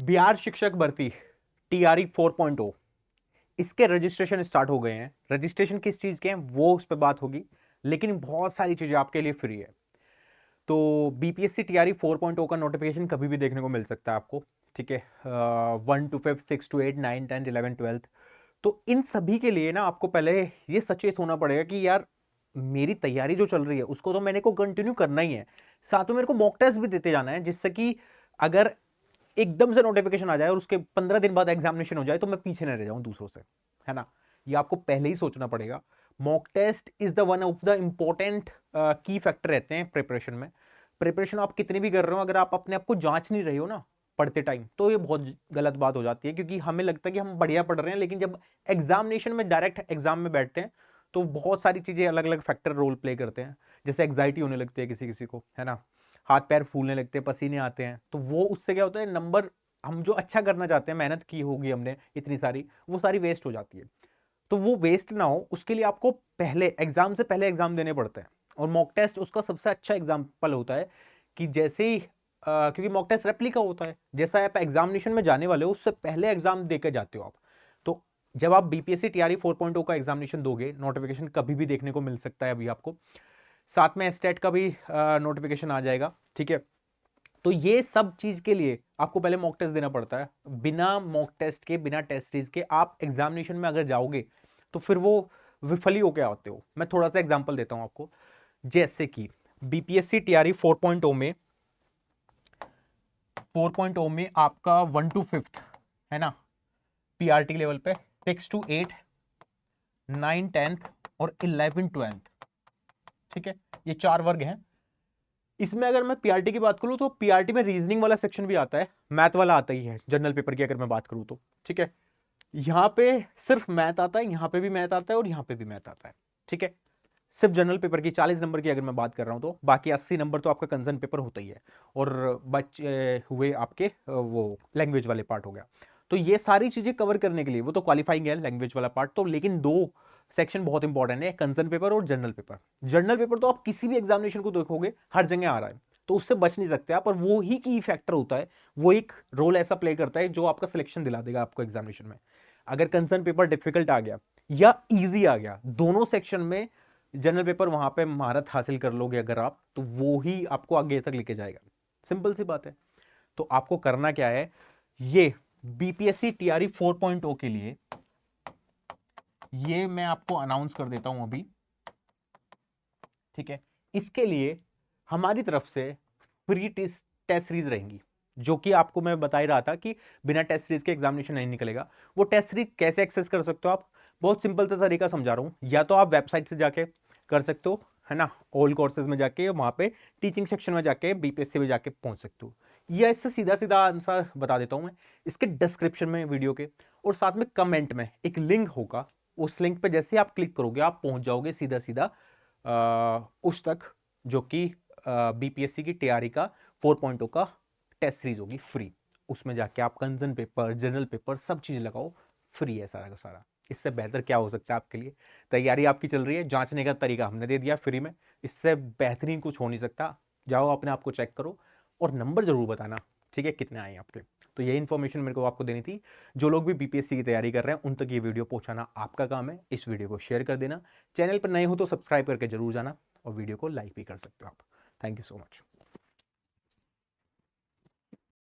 बिहार शिक्षक भर्ती टीआरई 4.0 इसके रजिस्ट्रेशन स्टार्ट हो गए हैं। रजिस्ट्रेशन किस चीज के हैं वो उस पर बात होगी, लेकिन बहुत सारी चीजें आपके लिए फ्री है। तो बीपीएससी टीआरई 4.0 का नोटिफिकेशन कभी भी देखने को मिल सकता है आपको, ठीक है। 1 to 5, 6 to 8, 9, 10, 11, 12। तो इन सभी के लिए ना आपको पहले ये सचेत होना पड़ेगा कि यार मेरी तैयारी जो चल रही है उसको तो मैंने को कंटिन्यू करना ही है, साथ में मेरे को मॉक टेस्ट भी देते जाना है, जिससे कि अगर एकदम से नोटिफिकेशन आ जाए और उसके 15 दिन बाद एग्जामिनेशन हो जाए तो मैं पीछे न रह जाऊं दूसरों से, है ना। ये आपको पहले ही सोचना पड़ेगा। Mock test is the one of the important key factor रहते हैं प्रिपरेशन में। प्रिपरेशन आप कितनी भी कर रहे हो, अगर आप अपने आप को जांच नहीं रहे हो ना पढ़ते टाइम, तो ये बहुत गलत बात हो जाती है, क्योंकि हमें लगता है कि हम बढ़िया पढ़ रहे हैं, लेकिन जब एग्जामिनेशन में डायरेक्ट एग्जाम में बैठते हैं तो बहुत सारी चीजें अलग अलग फैक्टर रोल प्ले करते हैं। जैसे एग्जाइटी होने लगती है किसी किसी को, है ना, हाथ पैर फूलने लगते हैं, पसीने आते हैं, तो वो उससे क्या होता है, नंबर हम जो अच्छा करना चाहते हैं, मेहनत की होगी हमने इतनी सारी, वो सारी वेस्ट हो जाती है। तो वो वेस्ट ना हो उसके लिए आपको पहले एग्जाम से पहले एग्जाम देने पड़ते हैं, और मॉक टेस्ट उसका सबसे अच्छा एग्जाम्पल होता है कि जैसे ही क्योंकि मॉक टेस्ट रेप्लिका होता है, जैसा आप एग्जामिनेशन में जाने वाले हो उससे पहले एग्जाम देकर जाते हो आप। तो जब आप बीपीएससी टीआरई 4.0 का एग्जामिनेशन दोगे, नोटिफिकेशन कभी भी देखने को मिल सकता है अभी आपको, साथ में स्टेट का भी नोटिफिकेशन आ जाएगा, ठीक है। तो ये सब चीज के लिए आपको पहले मॉक टेस्ट देना पड़ता है। बिना मॉक टेस्ट के, बिना टेस्ट सीरीज के आप एग्जामिनेशन में अगर जाओगे तो फिर वो विफल ही होके आते हो। मैं थोड़ा सा एग्जांपल देता हूं आपको। जैसे कि बीपीएससी टीआरई 4.0 में आपका 1 to 5 है ना, पीआरटी लेवल पे 6 to 8, 9, 10 और 11, 12, ठीक है। ये 4 वर्ग हैं। इसमें अगर मैं पीआरटी की बात करूं तो पीआरटी में रीजनिंग वाला सेक्शन भी आता है, मैथ वाला आता ही है जनरल पेपर की अगर मैं बात करूं तो, ठीक है। यहां पे सिर्फ मैथ आता है, यहां पे भी मैथ आता है और यहां पे भी मैथ आता है, ठीक है। सिर्फ जनरल पेपर की 40 नंबर की अगर मैं बात कर रहा हूं तो बाकी 80 नंबर तो आपका कंसर्न पेपर होता ही है, और बच्चे हुए आपके वो लैंग्वेज वाले पार्ट हो गया। तो ये सारी चीजें कवर करने के लिए वो तो क्वालिफाइंग है लैंग्वेज वाला पार्ट तो, लेकिन दो सेक्शन बहुत इंपॉर्टेंट है, कंसर्न पेपर और जनरल पेपर। जनरल पेपर तो आप किसी भी एग्जामिनेशन को देखोगे हर जगह आ रहा है, तो उससे बच नहीं सकते आप, और वो ही की फैक्टर होता है, वो एक रोल ऐसा प्ले करता है जो आपका सिलेक्शन दिला देगा आपको एग्जामिनेशन में। अगर कंसर्न पेपर डिफिकल्ट आ गया या इजी आ गया, दोनों सेक्शन में जनरल पेपर वहां पे महारत हासिल कर लोगे अगर आप, तो वो ही आपको आगे तक लेके जाएगा। सिंपल सी बात है। तो आपको करना क्या है, ये बीपीएससी टीआरई 4.0 के लिए ये मैं आपको अनाउंस कर देता हूं अभी, ठीक है। इसके लिए हमारी तरफ से फ्री टेस्ट सीरीज रहेंगी, जो कि आपको मैं बता ही रहा था कि बिना टेस्ट सीरीज के एग्जामिनेशन नहीं निकलेगा। वो टेस्ट सीरीज कैसे एक्सेस कर सकते हो आप, बहुत सिंपल सा तरीका समझा रहा हूं। या तो आप वेबसाइट से जाके कर सकते हो, है ना, ऑल कोर्सेज में जाके वहां पे टीचिंग सेक्शन में जाके बीपीएससी में जाके पहुंच सकते हो, या इससे सीधा सीधा आंसर बता देता हूं मैं, इसके डिस्क्रिप्शन में वीडियो के और साथ में कमेंट में एक लिंक होगा। उस लिंक पे जैसे आप क्लिक करोगे आप पहुंच जाओगे सीधा सीधा उस तक, जो कि बीपीएससी की तैयारी का 4.0 का टेस्ट सीरीज होगी फ्री। उसमें जाके आप कंसर्न पेपर, जनरल पेपर सब चीज लगाओ, फ्री है सारा का सारा। इससे बेहतर क्या हो सकता है आपके लिए। तैयारी आपकी चल रही है, जांचने का तरीका हमने दे दिया फ्री में, इससे बेहतरीन कुछ हो नहीं सकता। जाओ अपने आप को चेक करो और नंबर जरूर बताना, ठीक है, कितने आए आपके। तो ये इन्फॉर्मेशन मेरे को आपको देनी थी। जो लोग भी बीपीएससी की तैयारी कर रहे हैं उन तक ये वीडियो पहुंचाना आपका काम है। इस वीडियो को शेयर कर देना, चैनल पर नए हो तो सब्सक्राइब करके जरूर जाना, और वीडियो को लाइक भी कर सकते हो आप। Thank you so much.